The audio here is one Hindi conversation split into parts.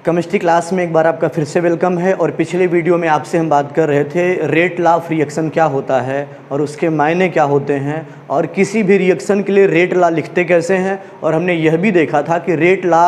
केमिस्ट्री क्लास में एक बार आपका फिर से वेलकम है। और पिछले वीडियो में आपसे हम बात कर रहे थे रेट लॉ ऑफ रिएक्शन क्या होता है और उसके मायने क्या होते हैं और किसी भी रिएक्शन के लिए रेट लॉ लिखते कैसे हैं। और हमने यह भी देखा था कि रेट लॉ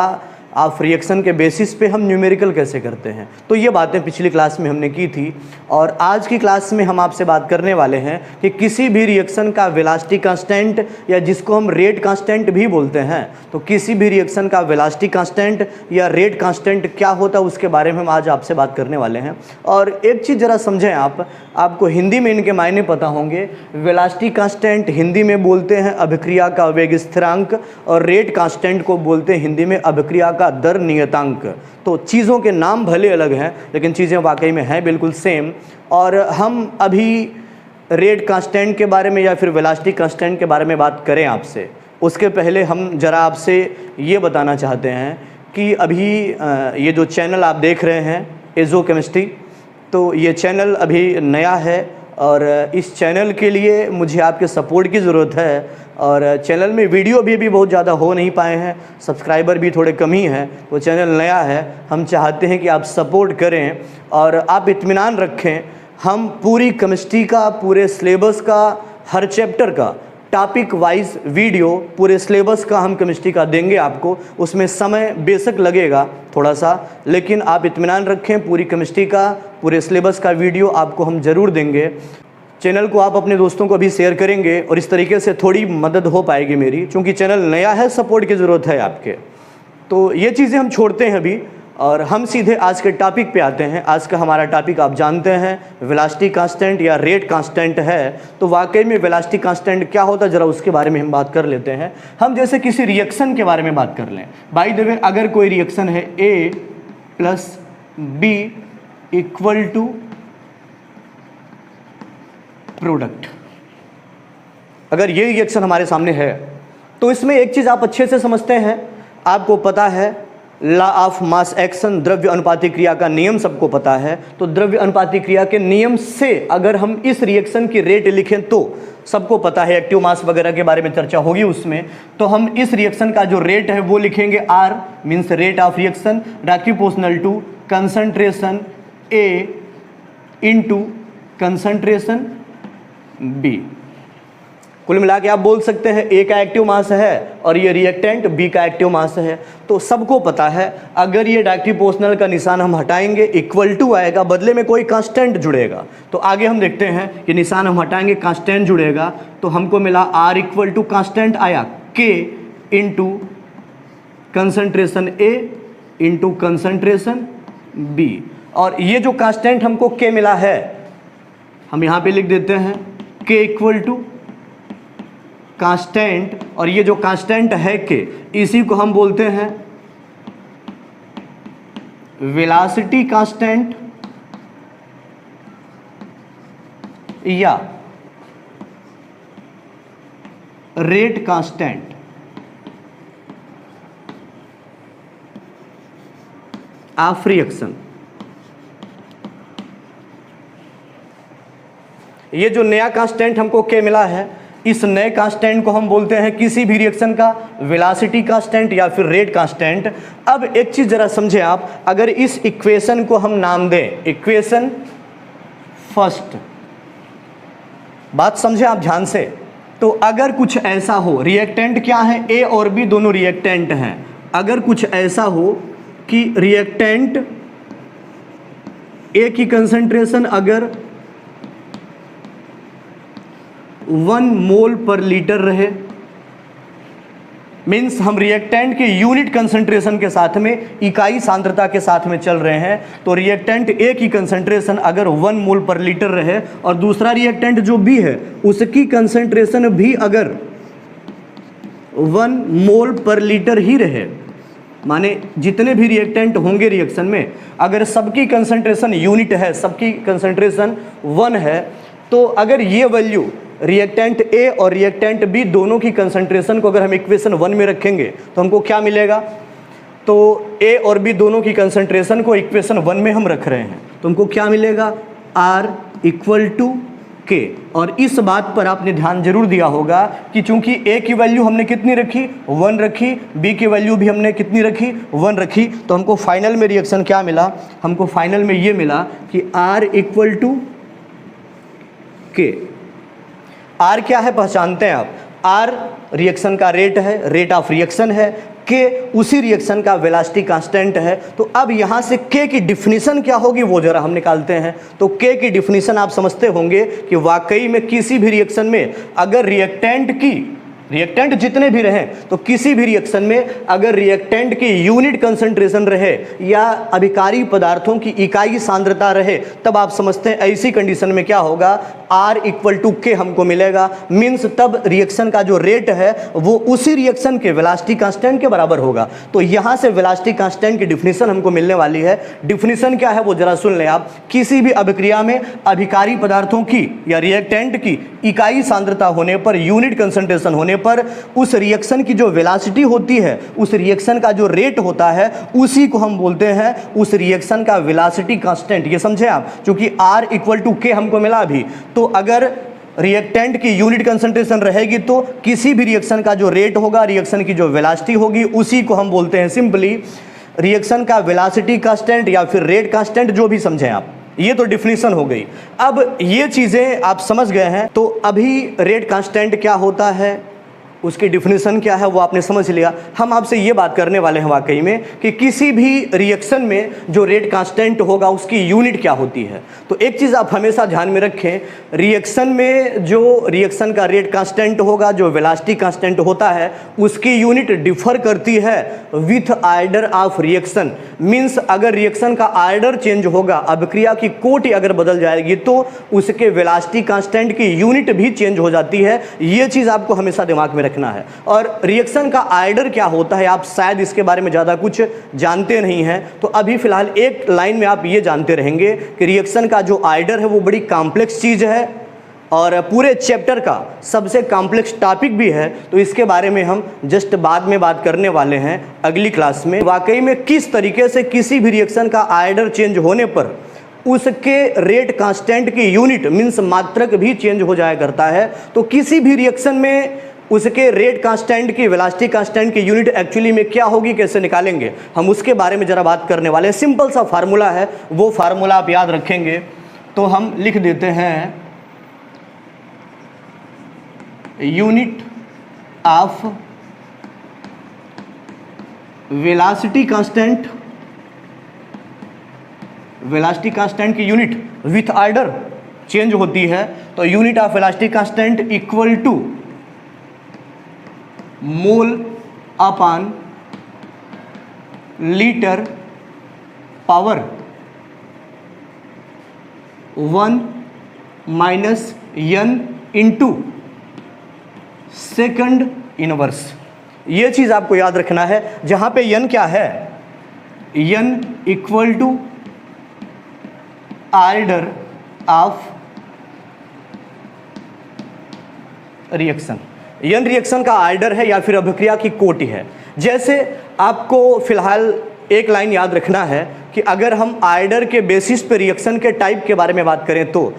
ऑफ रिएक्शन के बेसिस पे हम न्यूमेरिकल कैसे करते हैं। तो ये बातें पिछली क्लास में हमने की थी और आज की क्लास में हम आपसे बात करने वाले हैं कि किसी भी रिएक्शन का वेलोसिटी कांस्टेंट या जिसको हम रेट कांस्टेंट भी बोलते हैं, तो किसी भी रिएक्शन का वेलोसिटी कांस्टेंट या रेट कांस्टेंट क्या होता है उसके बारे में हम आज आपसे बात करने वाले हैं। और एक चीज़ ज़रा समझें आपको हिंदी में इनके मायने पता होंगे। वेलोसिटी कांस्टेंट हिंदी में बोलते हैं अभिक्रिया का वेग स्थिरांक और रेट कांस्टेंट को बोलते हैं हिंदी में अभिक्रिया का दर नियतांक। तो चीज़ों के नाम भले अलग हैं लेकिन चीज़ें वाकई में हैं बिल्कुल सेम। और हम अभी रेट कांस्टेंट के बारे में या फिर वेलोसिटी कांस्टेंट के बारे में बात करें आपसे, उसके पहले हम ज़रा आपसे ये बताना चाहते हैं कि अभी ये जो चैनल आप देख रहे हैं एजो केमिस्ट्री, तो ये चैनल अभी नया है और इस चैनल के लिए मुझे आपके सपोर्ट की ज़रूरत है। और चैनल में वीडियो भी बहुत ज़्यादा हो नहीं पाए हैं, सब्सक्राइबर भी थोड़े कम ही हैं, तो चैनल नया है। हम चाहते हैं कि आप सपोर्ट करें और आप इत्मीनान रखें। हम पूरी केमिस्ट्री का, पूरे सिलेबस का, हर चैप्टर का टॉपिक वाइज वीडियो पूरे सिलेबस का हम केमिस्ट्री का देंगे आपको। उसमें समय बेशक लगेगा थोड़ा सा, लेकिन आप इत्मीनान रखें, पूरी केमिस्ट्री का, पूरे सिलेबस का वीडियो आपको हम ज़रूर देंगे। चैनल को आप अपने दोस्तों को भी शेयर करेंगे और इस तरीके से थोड़ी मदद हो पाएगी मेरी, क्योंकि चैनल नया है, सपोर्ट की ज़रूरत है आपके। तो ये चीज़ें हम छोड़ते हैं अभी और हम सीधे आज के टॉपिक पे आते हैं। आज का हमारा टॉपिक आप जानते हैं वेलोसिटी कांस्टेंट या रेट कांस्टेंट है। तो वाकई में वेलोसिटी कांस्टेंट क्या होता है ज़रा उसके बारे में हम बात कर लेते हैं। हम जैसे किसी रिएक्शन के बारे में बात कर लें। बाय द वे, अगर कोई रिएक्शन है A + B = प्रोडक्ट, अगर ये रिएक्शन हमारे सामने है तो इसमें एक चीज़ आप अच्छे से समझते हैं, आपको पता है लॉ ऑफ मास एक्शन, द्रव्य अनुपाती क्रिया का नियम सबको पता है। तो द्रव्य अनुपाती क्रिया के नियम से अगर हम इस रिएक्शन की रेट लिखें तो सबको पता है, एक्टिव मास वगैरह के बारे में चर्चा होगी उसमें। तो हम इस रिएक्शन का जो रेट है वो लिखेंगे R means rate of reaction directly proportional to concentration A into concentration B। कुल मिला के आप बोल सकते हैं A का एक्टिव मास है और ये रिएक्टेंट B का एक्टिव मास है। तो सबको पता है अगर ये डायरेक्टली प्रोपोर्शनल का निशान हम हटाएंगे इक्वल टू आएगा, बदले में कोई कांस्टेंट जुड़ेगा। तो आगे हम देखते हैं कि निशान हम हटाएंगे, कांस्टेंट जुड़ेगा, तो हमको मिला R = कांस्टेंट आया K into concentration A into concentration B। और ये जो कांस्टेंट हमको K मिला है हम यहाँ पे लिख देते हैं K = कांस्टेंट, और ये जो कांस्टेंट है K, इसी को हम बोलते हैं वेलोसिटी कांस्टेंट या रेट कांस्टेंट ऑफ रिएक्शन। ये जो नया कांस्टेंट हमको K मिला है, इस नए कांस्टेंट को हम बोलते हैं किसी भी रिएक्शन का वेलोसिटी कांस्टेंट या फिर रेट कांस्टेंट। अब एक चीज़ ज़रा समझें आप, अगर इस इक्वेशन को हम नाम दें इक्वेशन फर्स्ट, बात समझें आप ध्यान से। तो अगर कुछ ऐसा हो, रिएक्टेंट क्या है, A और B दोनों रिएक्टेंट हैं। अगर कुछ ऐसा हो कि रिएक्टेंट A की कंसंट्रेशन अगर 1 मोल पर लीटर रहे, मीन्स हम रिएक्टेंट के यूनिट कंसंट्रेशन के साथ में, इकाई सांद्रता के साथ में चल रहे हैं। तो रिएक्टेंट A की कंसंट्रेशन अगर 1 मोल पर लीटर रहे और दूसरा रिएक्टेंट जो B है उसकी कंसंट्रेशन भी अगर 1 मोल पर लीटर ही रहे, माने जितने भी रिएक्टेंट होंगे रिएक्शन में अगर सबकी कंसंट्रेशन यूनिट है, सबकी कंसंट्रेशन 1 है, तो अगर ये वैल्यू रिएक्टेंट A और रिएक्टेंट B दोनों की कंसंट्रेशन को अगर हम इक्वेशन 1 में रखेंगे तो हमको क्या मिलेगा। तो A और B दोनों की कंसंट्रेशन को इक्वेशन 1 में हम रख रहे हैं तो हमको क्या मिलेगा, R = के। और इस बात पर आपने ध्यान जरूर दिया होगा कि चूंकि A की वैल्यू हमने कितनी रखी, 1 रखी, B की वैल्यू भी हमने कितनी रखी, 1 रखी, तो हमको फाइनल में रिएक्शन क्या मिला, हमको फाइनल में ये मिला कि R equal to K। R क्या है पहचानते हैं आप, R रिएक्शन का रेट है, रेट ऑफ रिएक्शन है, K उसी रिएक्शन का वेलोसिटी कांस्टेंट है। तो अब यहाँ से K की डिफिनीशन क्या होगी वो जरा हम निकालते हैं। तो K की डिफिनीशन आप समझते होंगे कि वाकई में किसी भी रिएक्शन में अगर रिएक्टेंट जितने भी रहें तो किसी भी रिएक्शन में अगर रिएक्टेंट की यूनिट कंसंट्रेशन रहे या अभिकारी पदार्थों की इकाई सांद्रता रहे, तब आप समझते हैं ऐसी कंडीशन में क्या होगा, R इक्वल टू K हमको मिलेगा। मीन्स तब रिएक्शन का जो रेट है वो उसी रिएक्शन के वेलोसिटी कांस्टेंट के बराबर होगा। तो यहाँ से वेलोसिटी कांस्टेंट की डिफिनीशन हमको मिलने वाली है। डिफिनीशन क्या है वो जरा सुन लें आप। किसी भी अभिक्रिया में अभिकारी पदार्थों की या रिएक्टेंट की इकाई सांद्रता होने पर, यूनिट कंसंट्रेशन होने पर, उस रिएक्शन की जो वेलोसिटी होती है, उस रिएक्शन का जो रेट होता है, उसी को हम बोलते हैं उस रिएक्शन का वेलोसिटी कांस्टेंट। ये समझे आप, क्योंकि R इक्वल टू K हमको मिला अभी। तो अगर रिएक्टेंट की यूनिट कंसंट्रेशन रहेगी तो किसी भी रिएक्शन का जो रेट होगा, रिएक्शन की जो वेलोसिटी होगी, उसी को हम बोलते हैं सिंपली रिएक्शन का वेलोसिटी कांस्टेंट या फिर रेट कांस्टेंट, जो भी समझें आप। ये तो डिफिनीशन हो गई। अब ये चीज़ें आप समझ गए हैं, तो अभी रेट कांस्टेंट क्या होता है, उसकी डिफिनीशन क्या है वो आपने समझ लिया। हम आपसे ये बात करने वाले हैं वाकई में कि किसी भी रिएक्शन में जो रेट कांस्टेंट होगा उसकी यूनिट क्या होती है। तो एक चीज़ आप हमेशा ध्यान में रखें, रिएक्शन में जो रिएक्शन का रेट कांस्टेंट होगा, जो वेलोसिटी कांस्टेंट होता है, उसकी यूनिट डिफर करती है with order of reaction. Means अगर रिएक्शन का आर्डर चेंज होगा, अभिक्रिया की कोटि अगर बदल जाएगी तो उसके वेलोसिटी कांस्टेंट की यूनिट भी चेंज हो जाती है। ये चीज़ आपको हमेशा दिमाग में रखना है। और रिएक्शन का आर्डर क्या होता है, आप शायद इसके बारे में ज़्यादा कुछ जानते नहीं हैं, तो अभी फिलहाल एक लाइन में आप ये जानते रहेंगे कि रिएक्शन का जो आर्डर है वो बड़ी कॉम्प्लेक्स चीज़ है और पूरे चैप्टर का सबसे कॉम्प्लेक्स टॉपिक भी है। तो इसके बारे में हम जस्ट बाद में बात करने वाले हैं अगली क्लास में। वाकई में किस तरीके से किसी भी रिएक्शन का आर्डर चेंज होने पर उसके रेट कांस्टेंट की यूनिट मीन्स मात्रक भी चेंज हो जाया करता है। तो किसी भी रिएक्शन में उसके रेट कांस्टेंट की, वेलोसिटी कांस्टेंट की यूनिट एक्चुअली में क्या होगी, कैसे निकालेंगे, हम उसके बारे में ज़रा बात करने वाले हैं। सिंपल सा फार्मूला है, वो फार्मूला आप याद रखेंगे तो हम लिख देते हैं unit of velocity constant, velocity constant की यूनिट विथ आर्डर चेंज होती है। तो unit of velocity constant equal to mole upon litre power 1 minus n into second inverse. ये चीज़ आपको याद रखना है। जहाँ पे n क्या है, n equal to order of reaction. n reaction का आर्डर है या फिर अभिक्रिया की कोटि है। जैसे आपको फिलहाल एक लाइन याद रखना है कि अगर हम आर्डर के बेसिस पे रिएक्शन के टाइप के बारे में बात करें तो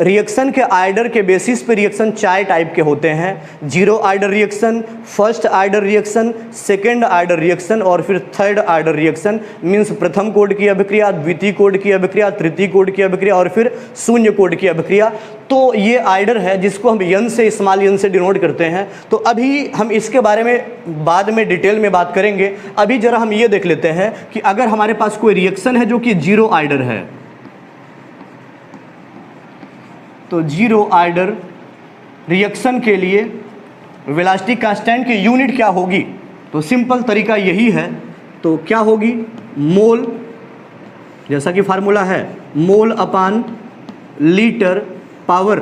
रिएक्शन के आर्डर के बेसिस पे रिएक्शन 4 टाइप के होते हैं। 0 order reaction, first order reaction, second order reaction और फिर थर्ड आर्डर रिएक्शन। मीन्स प्रथम कोड की अभिक्रिया, द्वितीय कोड की अभिक्रिया, तृतीय कोड की अभिक्रिया और फिर शून्य कोड की अभिक्रिया। तो ये आर्डर है जिसको हम n से, स्मॉल n से डिनोट करते हैं। तो अभी हम इसके बारे में बाद में डिटेल में बात करेंगे। अभी जरा हम ये देख लेते हैं कि अगर हमारे पास कोई रिएक्शन है जो कि 0 आर्डर है, तो 0 आर्डर रिएक्शन के लिए वेलोसिटी कांस्टेंट की यूनिट क्या होगी, तो सिंपल तरीका यही है। तो क्या होगी, मोल, जैसा कि फार्मूला है मोल upon litre power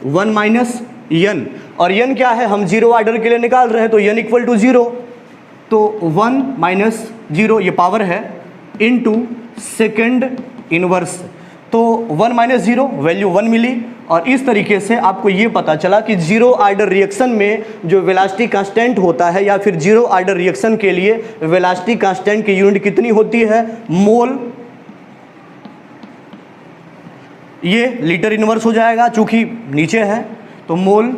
1 minus n। और n क्या है, हम 0 आर्डर के लिए निकाल रहे हैं तो n इक्वल टू 0, तो 1 माइनस 0 ये पावर है इनटू सेकेंड इनवर्स। तो 1 माइनस 0 वैल्यू 1 मिली। और इस तरीके से आपको ये पता चला कि 0 आर्डर रिएक्शन में जो वेलोसिटी कांस्टेंट होता है या फिर 0 आर्डर रिएक्शन के लिए वेलोसिटी कांस्टेंट की यूनिट कितनी होती है, मोल ये लीटर इनवर्स हो जाएगा, चूंकि नीचे है तो मोल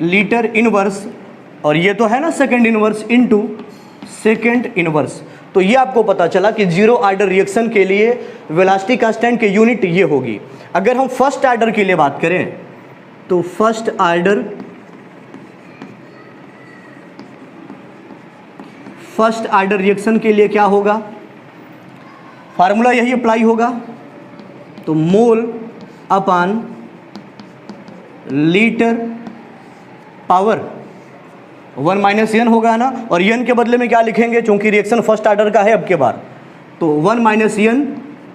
लीटर इनवर्स, और ये तो है ना second inverse into second inverse. तो ये आपको पता चला कि जीरो ऑर्डर रिएक्शन के लिए वेलोसिटी कांस्टेंट की यूनिट ये होगी। अगर हम फर्स्ट ऑर्डर के लिए बात करें तो फर्स्ट ऑर्डर रिएक्शन के लिए क्या होगा, फार्मूला यही अप्लाई होगा। तो mole upon litre power 1 minus N होगा ना, और एन के बदले में क्या लिखेंगे, चूंकि रिएक्शन फर्स्ट ऑर्डर का है अब के बार, तो 1 माइनस एन,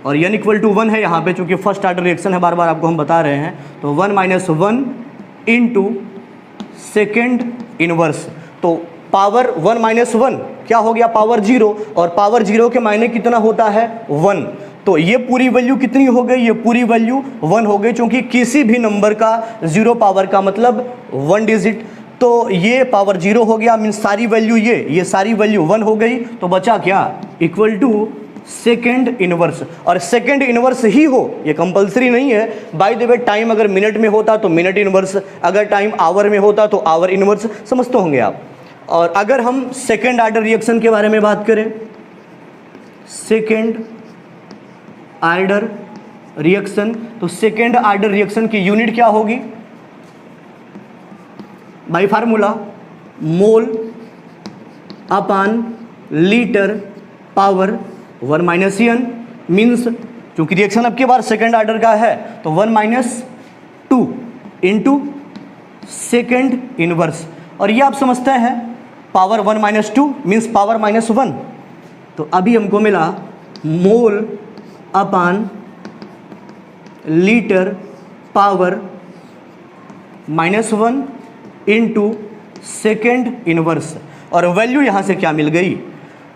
और एन इक्वल टू 1 है यहाँ पे, चूंकि फर्स्ट ऑर्डर रिएक्शन है, बार बार आपको हम बता रहे हैं। तो 1 माइनस 1 इंटू सेकेंड इनवर्स, तो पावर 1 माइनस 1 क्या हो गया, पावर 0, और पावर 0 के मायने कितना होता है 1। तो ये पूरी वैल्यू कितनी हो गई, ये पूरी वैल्यू 1 हो गई, क्योंकि किसी भी नंबर का 0 पावर का मतलब 1 डिजिट। तो ये पावर 0 हो गया, मीन्स सारी वैल्यू ये सारी वैल्यू 1 हो गई। तो बचा क्या, इक्वल टू सेकेंड इनवर्स। और सेकेंड इनवर्स ही हो, ये कंपलसरी नहीं है। बाय द वे टाइम अगर मिनट में होता तो मिनट इनवर्स, अगर टाइम आवर में होता तो आवर इनवर्स, समझते होंगे आप। और अगर हम सेकेंड ऑर्डर रिएक्शन के बारे में बात करें, सेकेंड ऑर्डर रिएक्शन, तो सेकेंड ऑर्डर रिएक्शन की यूनिट क्या होगी, by formula mole upon litre power 1 minus n, means चूंकि रिएक्शन अब की बार सेकेंड ऑर्डर का है तो 1 माइनस 2 इंटू सेकेंड इनवर्स। और ये आप समझते हैं power 1 minus 2 means power minus 1। तो अभी हमको मिला mole upon litre power minus 1 into second inverse. और वैल्यू यहाँ से क्या मिल गई,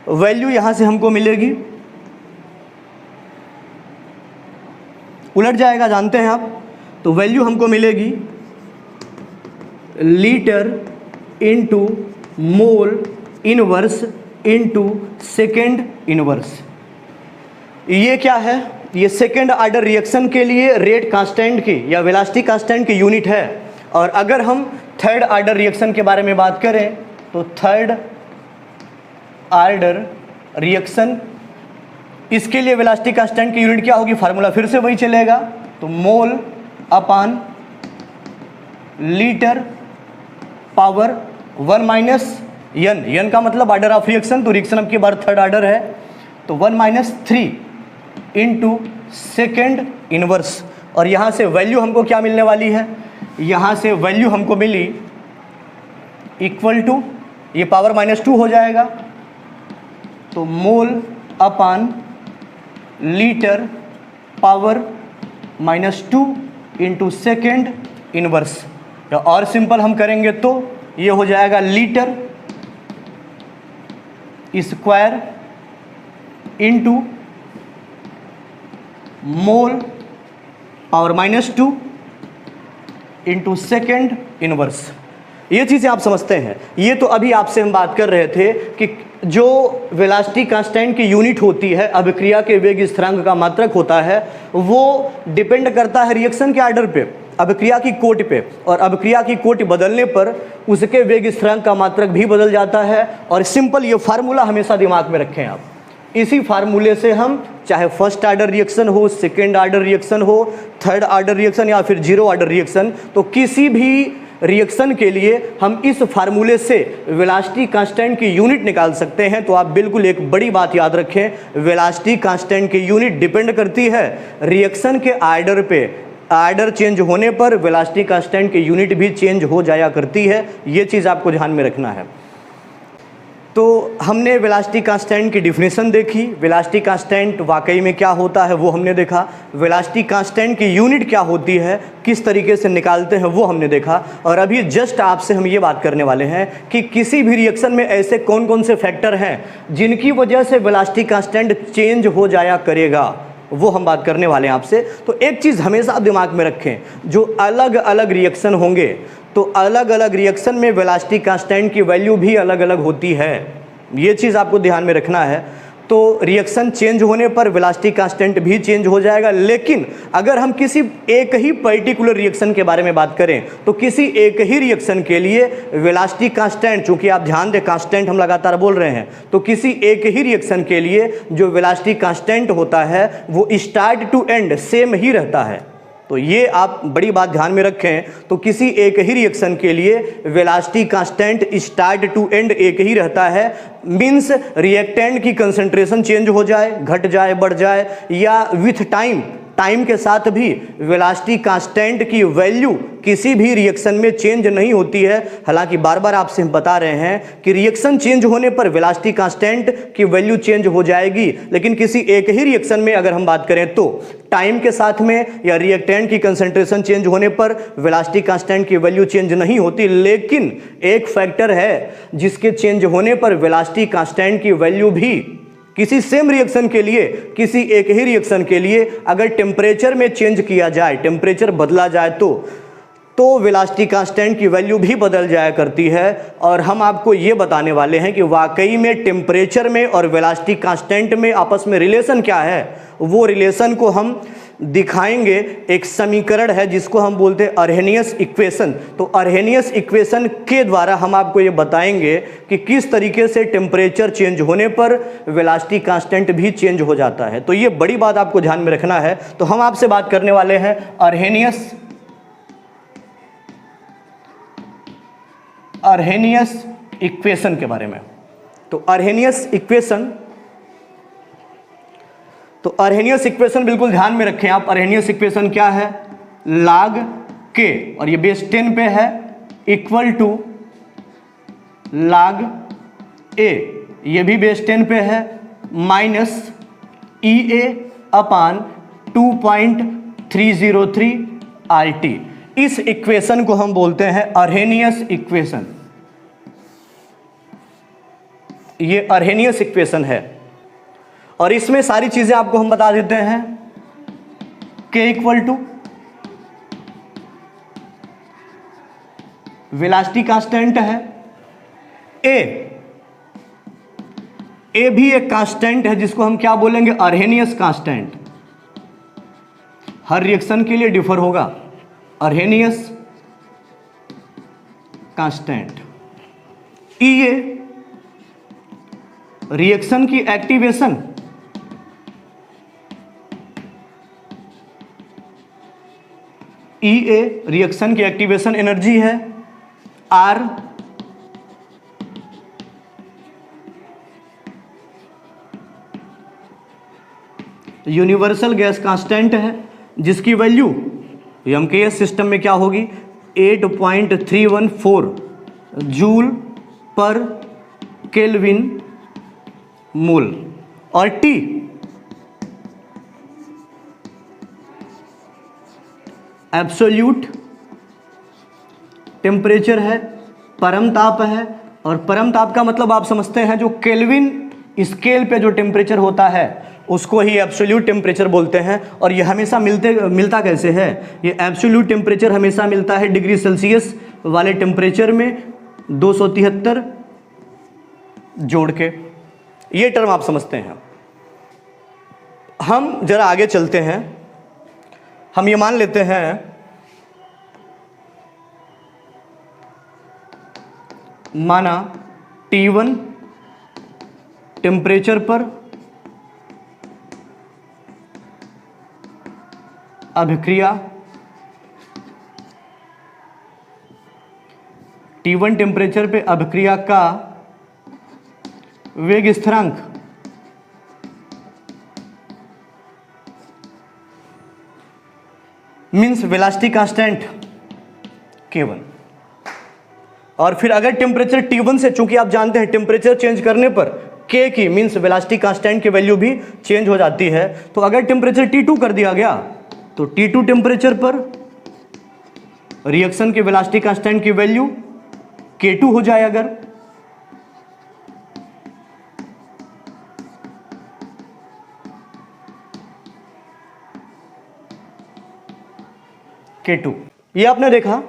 वैल्यू यहाँ से हमको मिलेगी, उलट जाएगा जानते हैं आप, तो वैल्यू हमको मिलेगी litre into mole inverse into second inverse. ये क्या है, ये सेकेंड ऑर्डर रिएक्शन के लिए रेट कांस्टेंट की या वेलोसिटी कांस्टेंट की यूनिट है। और अगर हम थर्ड ऑर्डर रिएक्शन के बारे में बात करें तो थर्ड ऑर्डर रिएक्शन, इसके लिए वेलोसिटी कांस्टेंट की यूनिट क्या होगी, फार्मूला फिर से वही चलेगा। तो mole upon litre power 1 minus n, n का मतलब ऑर्डर ऑफ रिएक्शन, तो रिएक्शन अब की बार थर्ड ऑर्डर है, तो 1 माइनस 3 इंटू सेकेंड इनवर्स। और यहाँ से वैल्यू हमको क्या मिलने वाली है, यहाँ से वैल्यू हमको मिली इक्वल टू, ये पावर माइनस 2 हो जाएगा, तो mole upon litre power minus 2 into second inverse. और सिंपल हम करेंगे तो ये हो जाएगा litre square into mole power minus 2 into second inverse. ये चीज़ें आप समझते हैं। ये तो अभी आपसे हम बात कर रहे थे कि जो वेलोसिटी कांस्टेंट की यूनिट होती है, अभिक्रिया के वेग स्थिरांक का मात्रक होता है, वो डिपेंड करता है रिएक्शन के ऑर्डर पे, अभिक्रिया की कोटि पे। और अभिक्रिया की कोटि बदलने पर उसके वेग स्थिरांक का मात्रक भी बदल जाता है। और सिंपल ये फार्मूला हमेशा दिमाग में रखें आप। इसी फार्मूले से हम चाहे फर्स्ट ऑर्डर रिएक्शन हो, सेकेंड ऑर्डर रिएक्शन हो, थर्ड ऑर्डर रिएक्शन या फिर जीरो ऑर्डर रिएक्शन, तो किसी भी रिएक्शन के लिए हम इस फार्मूले से वेलोसिटी कांस्टेंट की यूनिट निकाल सकते हैं। तो आप बिल्कुल एक बड़ी बात याद रखें, वेलोसिटी कांस्टेंट की यूनिट डिपेंड करती है रिएक्शन के ऑर्डर पे। ऑर्डर चेंज होने पर वेलोसिटी कांस्टेंट की यूनिट भी चेंज हो जाया करती है। ये चीज़ आपको ध्यान में रखना है। तो हमने वेलोसिटी कांस्टेंट की डिफिनेशन देखी, वेलोसिटी कांस्टेंट वाकई में क्या होता है वो हमने देखा, वेलोसिटी कांस्टेंट की यूनिट क्या होती है, किस तरीके से निकालते हैं वो हमने देखा। और अभी जस्ट आपसे हम ये बात करने वाले हैं कि किसी भी रिएक्शन में ऐसे कौन कौन से फैक्टर हैं जिनकी वजह से वेलोसिटी कांस्टेंट चेंज हो जाया करेगा, वो हम बात करने वाले हैं आपसे। तो एक चीज़ हमेशा आप दिमाग में रखें, जो अलग अलग रिएक्शन होंगे तो अलग अलग रिएक्शन में वेलोसिटी कांस्टेंट की वैल्यू भी अलग अलग होती है। ये चीज़ आपको ध्यान में रखना है। तो रिएक्शन चेंज होने पर वेलोसिटी कांस्टेंट भी चेंज हो जाएगा। लेकिन अगर हम किसी एक ही पर्टिकुलर रिएक्शन के बारे में बात करें तो किसी एक ही रिएक्शन के लिए वेलोसिटी कांस्टेंट, चूंकि आप ध्यान दें कांस्टेंट हम लगातार बोल रहे हैं, तो किसी एक ही रिएक्शन के लिए जो वेलोसिटी कांस्टेंट होता है वो स्टार्ट टू एंड सेम ही रहता है। तो ये आप बड़ी बात ध्यान में रखें। तो किसी एक ही रिएक्शन के लिए velocity constant start to end एक ही रहता है। मींस रिएक्टेंट की कंसंट्रेशन चेंज हो जाए, घट जाए, बढ़ जाए, या विथ टाइम के साथ भी वेलोसिटी कांस्टेंट की वैल्यू किसी भी रिएक्शन में चेंज नहीं होती है। हालांकि बार बार आपसे हम बता रहे हैं कि रिएक्शन चेंज होने पर वेलोसिटी कांस्टेंट की वैल्यू चेंज हो जाएगी, लेकिन किसी एक ही रिएक्शन में अगर हम बात करें तो टाइम के साथ में या रिएक्टेंट की कंसंट्रेशन चेंज होने पर वेलोसिटी कांस्टेंट की वैल्यू चेंज नहीं होती। लेकिन एक फैक्टर है जिसके चेंज होने पर वेलोसिटी कांस्टेंट की वैल्यू भी किसी सेम रिएक्शन के लिए, किसी एक ही रिएक्शन के लिए अगर टेम्परेचर में चेंज किया जाए, टेम्परेचर बदला जाए तो वेलोसिटी कांस्टेंट की वैल्यू भी बदल जाया करती है। और हम आपको ये बताने वाले हैं कि वाकई में टेम्परेचर में और वेलोसिटी कांस्टेंट में आपस में रिलेशन क्या है। वो रिलेशन को हम दिखाएंगे। एक समीकरण है जिसको हम बोलते हैं अर्हेनियस इक्वेशन। तो अर्हेनियस इक्वेशन के द्वारा हम आपको ये बताएंगे कि किस तरीके से टेम्परेचर चेंज होने पर वेलोसिटी कांस्टेंट भी चेंज हो जाता है। तो ये बड़ी बात आपको ध्यान में रखना है। तो हम आपसे बात करने वाले हैं अर्हेनियस इक्वेशन के बारे में। तो अर्हेनियस इक्वेशन बिल्कुल ध्यान में रखें आप। अर्हेनियस इक्वेशन क्या है? log k, और ये बेस 10 पे है, इक्वल टू log a, ये भी बेस 10 पे है, माइनस EA अपान 2.303 RT। इस इक्वेशन को हम बोलते हैं अर्हेनियस इक्वेशन। ये अर्हेनियस इक्वेशन है और इसमें सारी चीजें आपको हम बता देते हैं। K equal to velocity constant है, ए भी एक कांस्टेंट है जिसको हम क्या बोलेंगे? अर्हेनियस कांस्टेंट। हर रिएक्शन के लिए डिफर होगा। अर्हेनियस कांस्टेंट। EA रिएक्शन की एक्टिवेशन, EA रिएक्शन की एक्टिवेशन एनर्जी है, R यूनिवर्सल गैस कांस्टेंट है जिसकी वैल्यू एमकेएस सिस्टम में क्या होगी? 8.314 जूल पर केल्विन मोल। और T एब्सोल्यूट टेम्परेचर है, परम ताप है। और परम ताप का मतलब आप समझते हैं जो केल्विन स्केल पे जो टेम्परेचर होता है उसको ही एब्सोल्यूट टेम्परेचर बोलते हैं। और ये हमेशा मिलता कैसे है? ये एब्सोल्यूट टेम्परेचर हमेशा मिलता है डिग्री सेल्सियस वाले टेम्परेचर में 273 जोड़ के। ये टर्म आप समझते हैं। हम जरा आगे चलते हैं। हम ये मान लेते हैं माना T1 टेम्परेचर पर अभिक्रिया, T1 टेम्परेचर पे अभिक्रिया का वेग स्थिरांक मीन्स वेलोसिटी कांस्टेंट K1। और फिर अगर टेम्परेचर T1 से, चूंकि आप जानते हैं टेम्परेचर चेंज करने पर K की मीन्स वेलोसिटी कांस्टेंट की वैल्यू भी चेंज हो जाती है। तो अगर टेम्परेचर T2 कर दिया गया तो T2 टेम्परेचर पर रिएक्शन के वेलोसिटी कांस्टेंट की वैल्यू K2 हो जाए। अगर K2, ये आपने देखा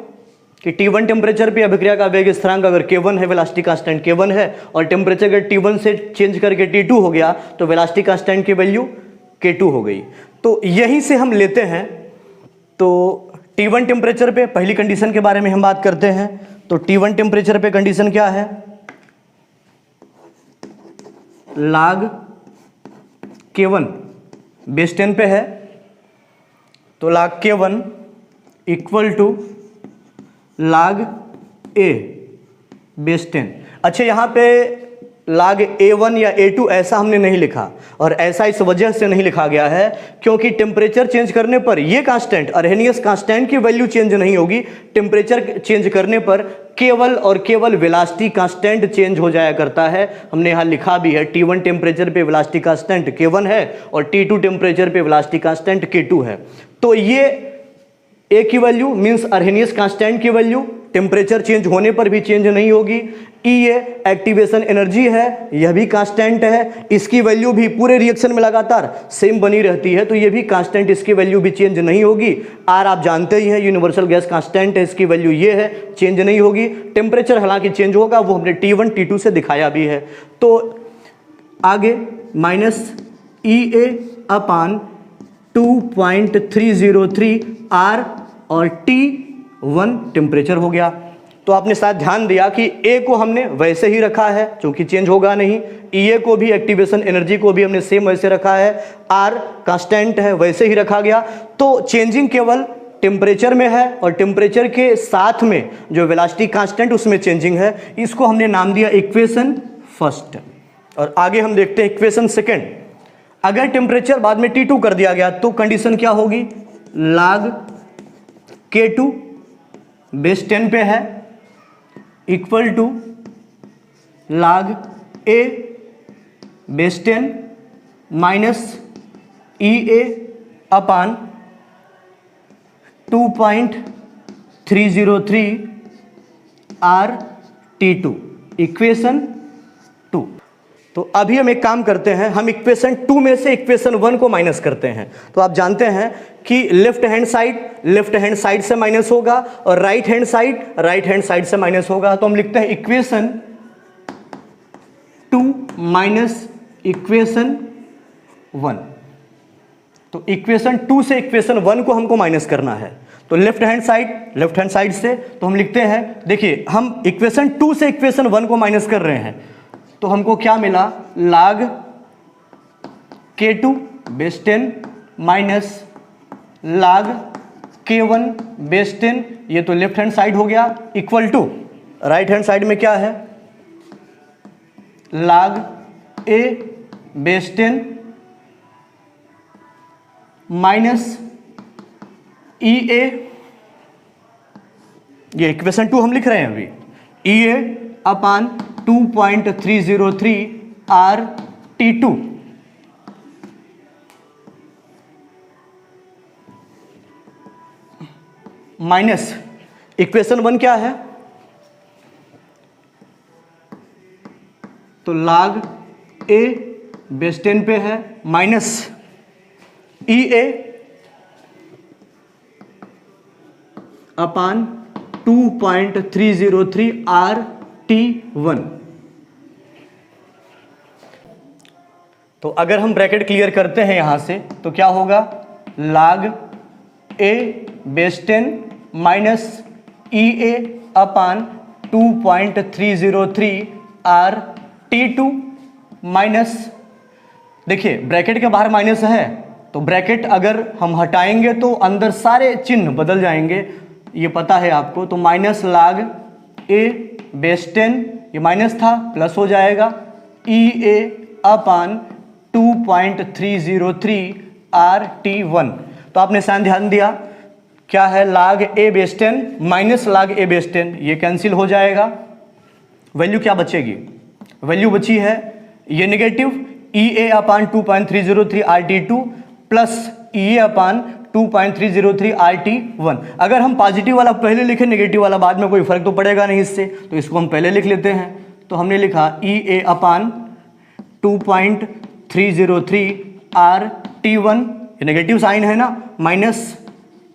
कि T1 टेम्परेचर पे अभिक्रिया का वेग स्थिरांक अगर K1 है, वेलोसिटी कांस्टेंट K1 है, और टेम्परेचर अगर T1 से चेंज करके T2 हो गया तो वेलोसिटी कांस्टेंट की वैल्यू K2 हो गई। तो यहीं से हम लेते हैं, तो T1 टेम्परेचर पे पहली कंडीशन के बारे में हम बात करते हैं। तो T1 टेम्परेचर पे कंडीशन क्या है, log K1 बेस 10 पे है, तो log K1 equal to log A base 10। अच्छा, यहाँ पे log A1 या A2 ऐसा हमने नहीं लिखा, और ऐसा इस वजह से नहीं लिखा गया है क्योंकि टेम्परेचर चेंज करने पर ये कांस्टेंट, अर्हेनियस कांस्टेंट की वैल्यू चेंज नहीं होगी। टेम्परेचर चेंज करने पर केवल और केवल वेलोसिटी कांस्टेंट चेंज हो जाया करता है। हमने यहाँ लिखा भी है, T1 टेम्परेचर पे वेलोसिटी कांस्टेंट K1 है और T2 टेम्परेचर पे वेलोसिटी कांस्टेंट K2 है। तो ये ए की वैल्यू मींस अर्हेनियस कांस्टेंट की वैल्यू टेम्परेचर चेंज होने पर भी चेंज नहीं होगी। ई ए एक्टिवेशन एनर्जी है, यह भी कांस्टेंट है, इसकी वैल्यू भी पूरे रिएक्शन में लगातार सेम बनी रहती है, तो ये भी कांस्टेंट, इसकी वैल्यू भी चेंज नहीं होगी। आर आप जानते ही हैं यूनिवर्सल गैस कांस्टेंट है, इसकी वैल्यू ये है, चेंज नहीं होगी। टेम्परेचर हालांकि चेंज होगा, वो हमने T1 T2 से दिखाया भी है। तो आगे minus E A upon 2.303 are और T1 टेम्परेचर हो गया। तो आपने शायद ध्यान दिया कि ए को हमने वैसे ही रखा है क्योंकि चेंज होगा नहीं, ई ए को भी, एक्टिवेशन एनर्जी को भी हमने सेम वैसे रखा है, आर कांस्टेंट है वैसे ही रखा गया। तो चेंजिंग केवल टेम्परेचर में है और टेम्परेचर के साथ में जो वेलोसिटी कांस्टेंट उसमें चेंजिंग है। इसको हमने नाम दिया इक्वेशन फर्स्ट। और आगे हम देखते हैं इक्वेशन सेकेंड। अगर टेम्परेचर बाद में T2 कर दिया गया तो कंडीशन क्या होगी, log K2 बेस 10 पे है equal to log A base 10 minus E A upon 2.303 R T2 equation 2। तो अभी हम एक काम करते हैं, हम इक्वेशन 2 में से इक्वेशन 1 को माइनस करते हैं। तो आप जानते हैं कि लेफ्ट हैंड साइड से माइनस होगा और राइट हैंड साइड से माइनस होगा। तो हम लिखते हैं इक्वेशन 2 माइनस इक्वेशन 1। तो इक्वेशन 2 से इक्वेशन 1 को हमको माइनस करना है। तो लेफ्ट हैंड साइड से तो हम लिखते हैं, देखिए हम इक्वेशन 2 से इक्वेशन 1 को माइनस कर रहे हैं, तो हमको क्या मिला, log K2 base 10 minus log K1 base 10, ये तो लेफ्ट हैंड साइड हो गया, equal to right hand side में क्या है, log A base 10 minus E A, ये इक्वेशन 2 हम लिख रहे हैं अभी, E A upon 2.303 R T2 minus equation 1 क्या है, तो log A बेस 10 पे है minus E A upon 2.303 R T1। तो अगर हम ब्रैकेट क्लियर करते हैं यहां से तो क्या होगा, log A base 10 minus E A upon 2.303 R T2 minus, देखिए ब्रैकेट के बाहर माइनस है तो ब्रैकेट अगर हम हटाएंगे तो अंदर सारे चिन्ह बदल जाएंगे, ये पता है आपको। तो माइनस log A बेस 10, ये माइनस था प्लस हो जाएगा, ई ए अपान 2.303 आर T1। तो आपने ध्यान दिया क्या है, log A base 10 minus log A base 10, ये कैंसिल हो जाएगा। वैल्यू क्या बचेगी, वैल्यू बची है ये negative E A upon 2.303 R T2 plus E A upon 2.303 R T1। अगर हम पॉजिटिव वाला पहले लिखें, नेगेटिव वाला बाद में, कोई फर्क तो पड़ेगा नहीं इससे, तो इसको हम पहले लिख लेते हैं। तो हमने लिखा ई ए अपान 2.303 आर T1, ये नेगेटिव साइन है ना, minus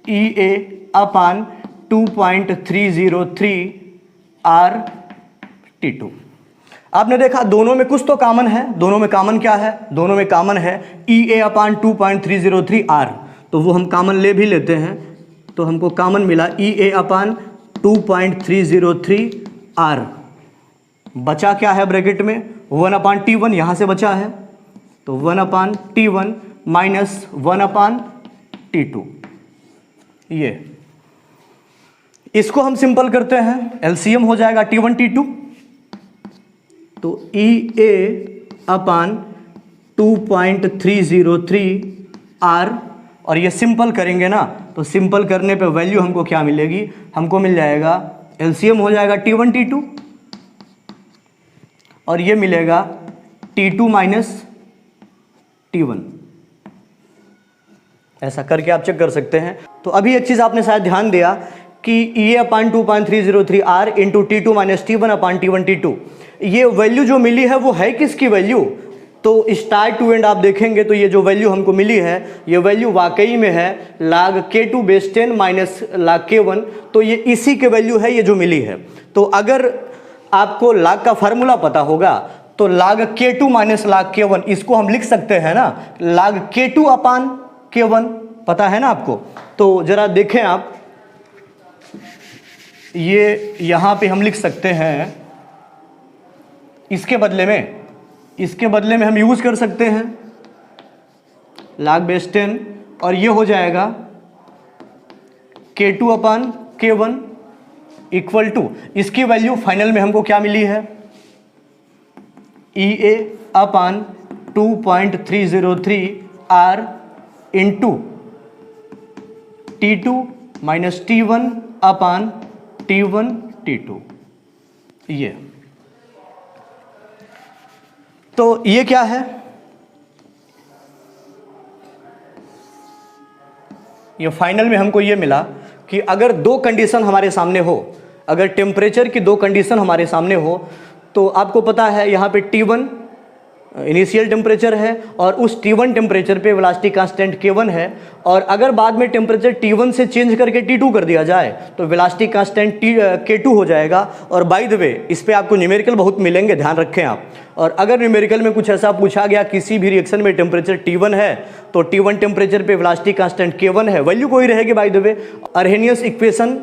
E A upon 2.303 RT2। आपने देखा दोनों में कुछ तो कॉमन है, दोनों में कॉमन क्या है, दोनों में कॉमन है EA/2.303 R, तो वो हम कॉमन ले भी लेते हैं, तो हमको कॉमन मिला EA/2.303 R। बचा क्या है ब्रैकेट में, 1/T1 यहाँ से बचा है, तो 1/T1 माइनस 1/T2। ये इसको हम सिंपल करते हैं, एलसीएम हो जाएगा T1 T2, तो EA/2.303 R, और ये सिंपल करेंगे ना, तो सिंपल करने पे वैल्यू हमको क्या मिलेगी, हमको मिल जाएगा एलसीएम हो जाएगा T1 T2 और ये मिलेगा T2 माइनस T1। ऐसा करके आप चेक कर सकते हैं। तो अभी एक चीज़ आपने शायद ध्यान दिया कि EA/2.303 R into T2 minus T1/T1 T2, ये वैल्यू जो मिली है वो है किसकी वैल्यू, तो स्टार्ट टू एंड आप देखेंगे तो ये जो वैल्यू हमको मिली है, ये वैल्यू वाकई में है log K2 base 10 minus log K1, तो ये इसी के वैल्यू है ये जो मिली है। तो अगर आपको log का फार्मूला पता होगा तो log K2 minus log K1 इसको हम लिख सकते हैं ना, log K2/K1 पता है ना आपको। तो जरा देखें आप, ये यहाँ पे हम लिख सकते हैं, इसके बदले में हम यूज़ कर सकते हैं log बेस 10 और ये हो जाएगा K2/K1 इक्वल टू, इसकी वैल्यू फाइनल में हमको क्या मिली है, EA/2.303 R into T2 minus T1/T1 T2। ये तो ये क्या है, ये फाइनल में हमको ये मिला कि अगर दो कंडीशन हमारे सामने हो, अगर टेम्परेचर की दो कंडीशन हमारे सामने हो, तो आपको पता है यहाँ पे T1 इनिशियल टेम्परेचर है और उस T1 टेम्परेचर पे वेलोसिटी कांस्टेंट K1 है, और अगर बाद में टेम्परेचर T1 से चेंज करके T2 कर दिया जाए तो वेलोसिटी कांस्टेंट K2 हो जाएगा। और बाय द वे इस पे आपको न्यूमेरिकल बहुत मिलेंगे, ध्यान रखें आप। और अगर न्यूमेरिकल में कुछ ऐसा पूछा गया किसी भी रिएक्शन में टेम्परेचर T1 है तो T1 टेम्परेचर पे वेलोसिटी कांस्टेंट K1 है, वैल्यू कोई रहेगी बाय द वे। अर्हेनियस इक्वेशन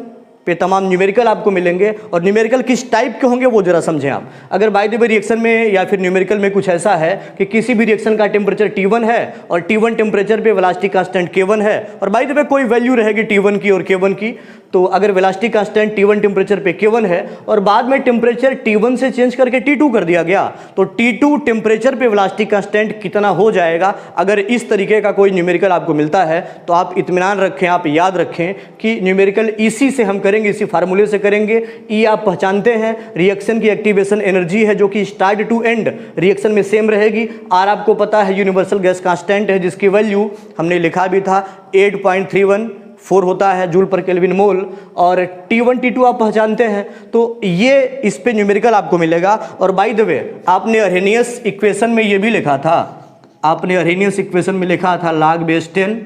पे तमाम न्यूमेरिकल आपको मिलेंगे, और न्यूमेरिकल किस टाइप के होंगे वो जरा समझें आप। अगर बाय द वे रिएक्शन में या फिर न्यूमेरिकल में कुछ ऐसा है कि किसी भी रिएक्शन का टेम्परेचर T1 है और T1 टेम्परेचर पे वेलोसिटी कांस्टेंट K1 है, और बाय द वे कोई वैल्यू रहेगी T1 की और K1 की, तो अगर वेलोसिटी कांस्टेंट T1 टेम्परेचर पे K1 है और बाद में टेम्परेचर T1 से चेंज करके T2 कर दिया गया, तो T2 टेम्परेचर पे वेलोसिटी कांस्टेंट कितना हो जाएगा। अगर इस तरीके का कोई न्यूमेरिकल आपको मिलता है तो आप इत्मीनान रखें, आप याद रखें कि न्यूमेरिकल इसी से हम करेंगे, इसी फार्मूले से करेंगे। ई आप पहचानते हैं, रिएक्शन की एक्टिवेशन एनर्जी है जो कि स्टार्ट टू एंड रिएक्शन में सेम रहेगी। आर आपको पता है यूनिवर्सल गैस कांस्टेंट है जिसकी वैल्यू हमने लिखा भी था 8.314 होता है जूल पर केल्विन मोल, और T1 T2 आप पहचानते हैं। तो ये इस पे न्यूमेरिकल आपको मिलेगा। और बाय द वे आपने अर्हेनियस इक्वेशन में ये भी लिखा था, आपने अर्हेनियस इक्वेशन में लिखा था log base 10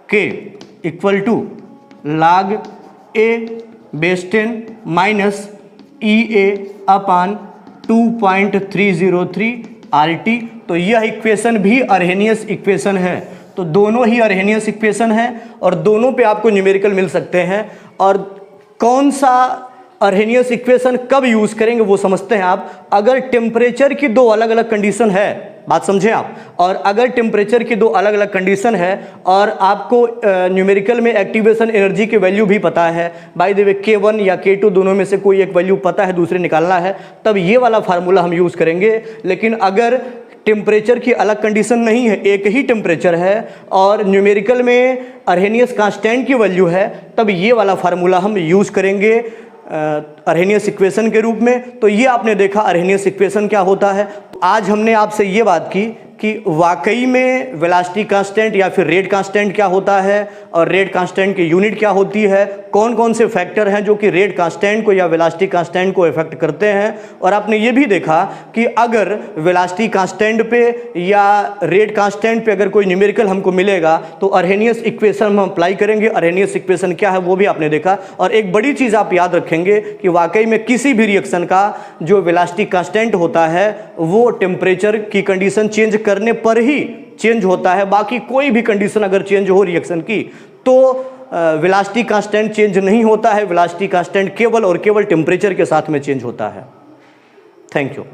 K equal to log A base 10 minus EA/2.303 RT। तो यह इक्वेशन भी अर्हेनियस इक्वेशन है। तो दोनों ही अर्हेनियस इक्वेशन है और दोनों पे आपको न्यूमेरिकल मिल सकते हैं। और कौन सा अर्हेनियस इक्वेशन कब यूज़ करेंगे वो समझते हैं आप। अगर टेम्परेचर की दो अलग अलग कंडीशन है, बात समझें आप, और अगर टेम्परेचर की दो अलग अलग कंडीशन है और आपको न्यूमेरिकल में एक्टिवेशन एनर्जी की वैल्यू भी पता है, बाय द वे K1 या K2 दोनों में से कोई एक वैल्यू पता है, दूसरे निकालना है, तब ये वाला फार्मूला हम यूज़ करेंगे। लेकिन अगर टेम्परेचर की अलग कंडीशन नहीं है, एक ही टेम्परेचर है और न्यूमेरिकल में अर्हेनियस कांस्टेंट की वैल्यू है, तब ये वाला फार्मूला हम यूज़ करेंगे अर्हेनियस इक्वेशन के रूप में। तो ये आपने देखा अर्हेनियस इक्वेशन क्या होता है। आज हमने आपसे ये बात की कि वाकई में वेलोसिटी कांस्टेंट या फिर रेट कांस्टेंट क्या होता है और रेट कांस्टेंट की यूनिट क्या होती है, कौन कौन से फैक्टर हैं जो कि रेट कांस्टेंट को या वेलोसिटी कांस्टेंट को इफेक्ट करते हैं। और आपने ये भी देखा कि अगर वेलोसिटी कांस्टेंट पे या रेट कांस्टेंट पे अगर कोई न्यूमेरिकल हमको मिलेगा तो अर्हेनियस इक्वेशन हम अप्लाई करेंगे। अर्हेनियस इक्वेशन क्या है वो भी आपने देखा। और एक बड़ी चीज़ आप याद रखेंगे कि वाकई में किसी भी रिएक्शन का जो वेलोसिटी कांस्टेंट होता है वो टेम्परेचर की कंडीशन चेंज करने पर ही चेंज होता है। बाकी कोई भी कंडीशन अगर चेंज हो रिएक्शन की तो वेलोसिटी कांस्टेंट चेंज नहीं होता है। वेलोसिटी कांस्टेंट केवल और केवल टेम्परेचर के साथ में चेंज होता है। Thank you.